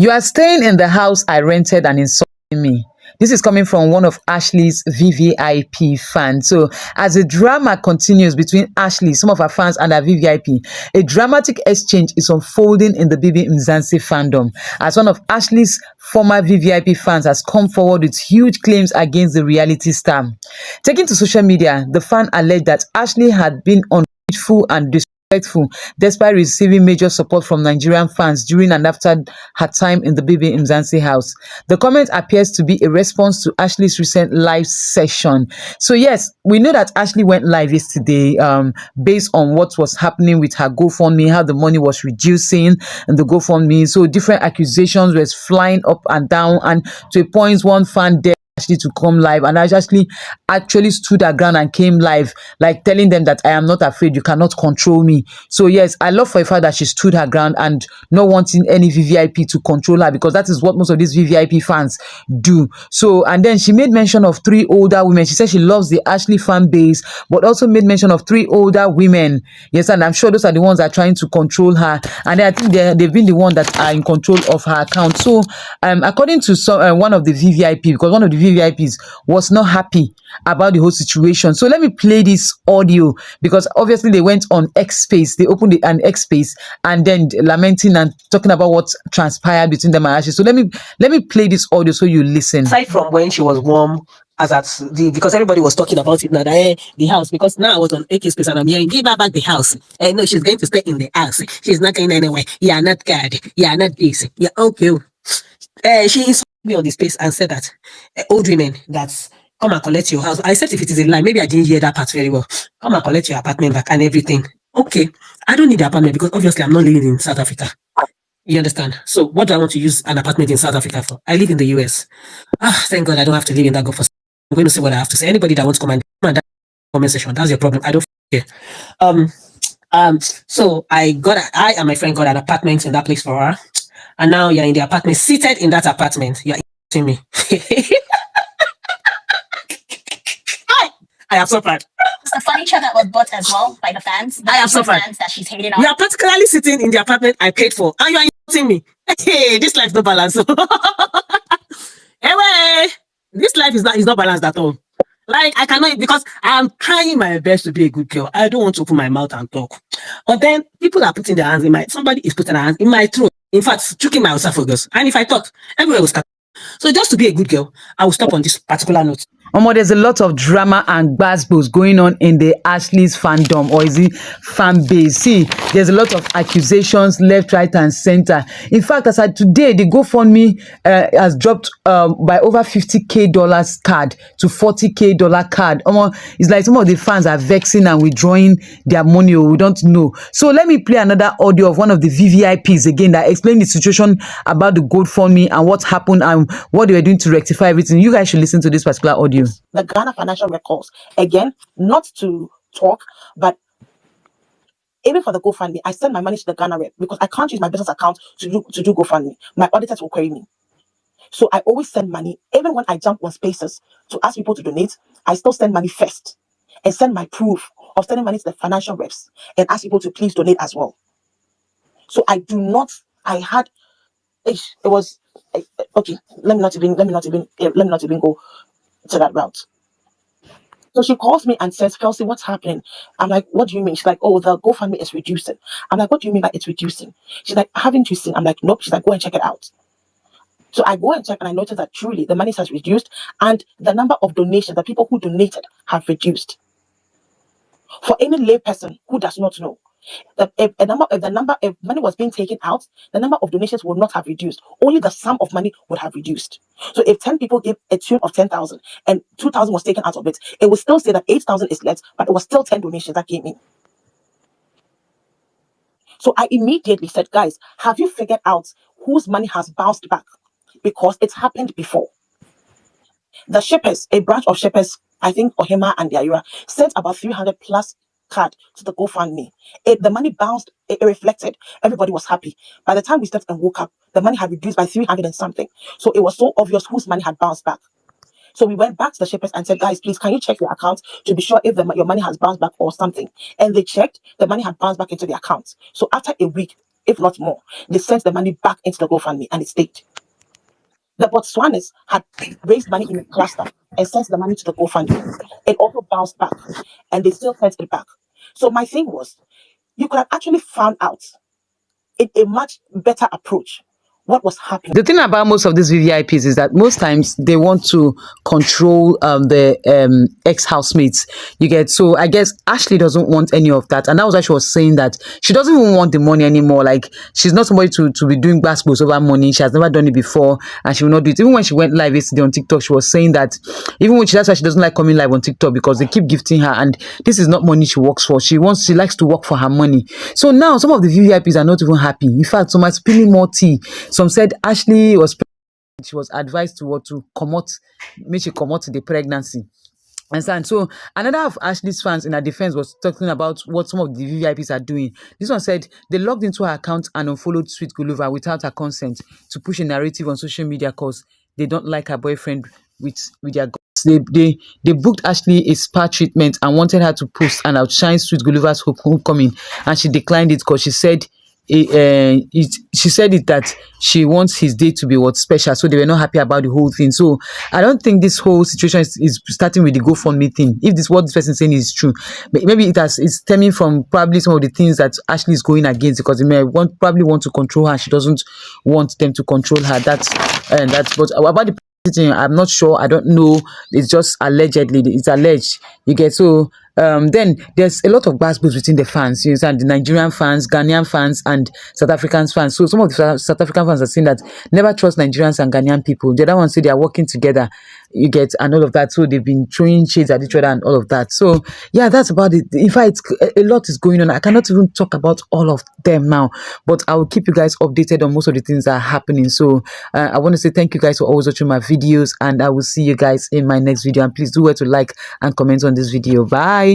You are staying in the house I rented and insulting me. This is coming from one of Ashley's VVIP fans. So, as the drama continues between Ashley, some of her fans, and her VVIP, a dramatic exchange is unfolding in the Bibi Mzansi fandom, as one of Ashley's former VVIP fans has come forward with huge claims against the reality star. Taking to social media, the fan alleged that Ashley had been ungrateful and disrespectful despite receiving major support from Nigerian fans during and after her time in the Bibi Mzansi house. The comment appears to be a response to Ashley's recent live session. So yes, we know that Ashley went live yesterday based on what was happening with her GoFundMe, how the money was reducing in the GoFundMe. So different accusations were flying up and down, and to a point one fan dared Ashley to come live, and Ashley actually stood her ground and came live, like telling them that I am not afraid, you cannot control me. So yes, I love for a fact that she stood her ground and not wanting any VVIP to control her, because that is what most of these VVIP fans do. So, and then she made mention of 3 older women. She said she loves the Ashley fan base, but also made mention of 3 older women. Yes, and I'm sure those are the ones that are trying to control her, and I think they've been the ones that are in control of her account. So according to one of the VVIP, because one of the VVIPs was not happy about the whole situation. So let me play this audio, because obviously they went on X space, they opened an X space, and then lamenting and talking about what transpired between them and Ashley. So let me play this audio so you listen. Aside from when she was warm, as at because everybody was talking about it now, that the house, because now I was on AK space and I'm hearing, give her back the house. No, she's going to stay in the house. She's not going anywhere. You are not God. You are not this. Yeah, okay. She insulted me on the space and said that old women that's come and collect your house. I said if it is a lie, maybe I didn't hear that part very well. Come and collect your apartment back and everything. Okay, I don't need the apartment because obviously I'm not living in South Africa. You understand? So what do I want to use an apartment in South Africa for? I live in the US. Thank God I don't have to live in that go for. I'm going to say what I have to say. Anybody that wants to come and comment section, that's your problem. I don't care. So I and my friend got an apartment in that place for her. And now you're in the apartment, seated in that apartment. You're seeing me. I have suffered. It's the furniture that was bought as well by the fans. I have suffered. Fans that she's hating on. You are particularly sitting in the apartment I paid for, and you are insulting me. Hey, this life no balance. Anyway, this life is not balanced at all. Like, I cannot, because I'm trying my best to be a good girl. I don't want to open my mouth and talk. But then people are putting their hands in somebody is putting their hands in my throat. In fact, choking my esophagus. And if I talk, everywhere will start. So just to be a good girl, I will stop on this particular note. There's a lot of drama and gbasgbos going on in the Ashley's fandom, or is it fan base? See, there's a lot of accusations left, right, and center. In fact, as of today, the GoFundMe has dropped by over $50,000 card to $40,000 card. It's like some of the fans are vexing and withdrawing their money, or we don't know. So let me play another audio of one of the VVIPs again that explained the situation about the GoFundMe and what happened and what they were doing to rectify everything. You guys should listen to this particular audio. The Ghana financial records, again, not to talk, but even for the GoFundMe, I send my money to the Ghana rep because I can't use my business account to do GoFundMe. My auditors will query me. So I always send money. Even when I jump on spaces to ask people to donate, I still send money first and send my proof of sending money to the financial reps and ask people to please donate as well. So it was okay. Let me not even go to that route. So she calls me and says, Kelsey, what's happening? I'm like, what do you mean? She's like, oh, the GoFundMe is reducing. I'm like, what do you mean by it's reducing? She's like, haven't you seen? I'm like, nope. She's like, go and check it out. So I go and check and I notice that truly the money has reduced and the number of donations, the people who donated have reduced. For any lay person who does not know, if money was being taken out, the number of donations would not have reduced. Only the sum of money would have reduced. So if 10 people gave a tune of 10,000 and 2,000 was taken out of it, it would still say that 8,000 is left, but it was still 10 donations that came in. So I immediately said, guys, have you figured out whose money has bounced back? Because it's happened before. The shippers, a branch of shippers, I think Ohima and Yaira, sent about 300 plus card to the GoFundMe. The money bounced, it reflected. Everybody was happy. By the time we slept and woke up, the money had reduced by 300 and something. So it was so obvious whose money had bounced back. So we went back to the shippers and said, guys, please, can you check your account to be sure if your money has bounced back or something? And they checked, the money had bounced back into the account. So after a week, if not more. They sent the money back into the GoFundMe and it stayed. The Botswanas had raised money in a cluster and sent the money to the GoFundMe. It also bounced back and they still sent it back. So my thing was, you could have actually found out in a much better approach what was happening. The thing about most of these VVIPs is that most times they want to control the ex-housemates. You get, so I guess Ashley doesn't want any of that, and that was why she was saying that she doesn't even want the money anymore. Like, she's not somebody to be doing basketballs over money. She has never done it before, and she will not do it. Even when she went live yesterday on TikTok, she was saying that even when that's why she doesn't like coming live on TikTok, because they keep gifting her, and this is not money she works for. She likes to work for her money. So now some of the VVIPs are not even happy. In fact, some are spilling more tea. Some said Ashley was pregnant. She was advised to come out, make she come out the pregnancy. And so another of Ashley's fans in her defense was talking about what some of the VVIPs are doing. This one said they logged into her account and unfollowed Sweet Gulova without her consent to push a narrative on social media because they don't like her boyfriend with their guts. They booked Ashley a spa treatment and wanted her to post and outshine Sweet Gulova's homecoming, and she declined it because she said that she wants his day to be what's special, so they were not happy about the whole thing. So I don't think this whole situation is starting with the GoFundMe thing. If what this person is saying is true, maybe it's stemming from probably some of the things that Ashley is going against, because they may probably want to control her. She doesn't want them to control her. That's but about the thing, I'm not sure. I don't know. It's just allegedly. It's alleged. You get, so then there's a lot of basketballs between the fans. You understand? The Nigerian fans, Ghanaian fans, and South African fans. So some of the South African fans are saying that never trust Nigerians and Ghanaian people. The other ones say they are working together. You get, and all of that. So they've been throwing shades at each other and all of that. So yeah, that's about it. In fact, a lot is going on. I cannot even talk about all of them now, but I will keep you guys updated on most of the things that are happening. So I want to say thank you guys for always watching my videos, and I will see you guys in my next video. And please do well to like and comment on this video. Bye.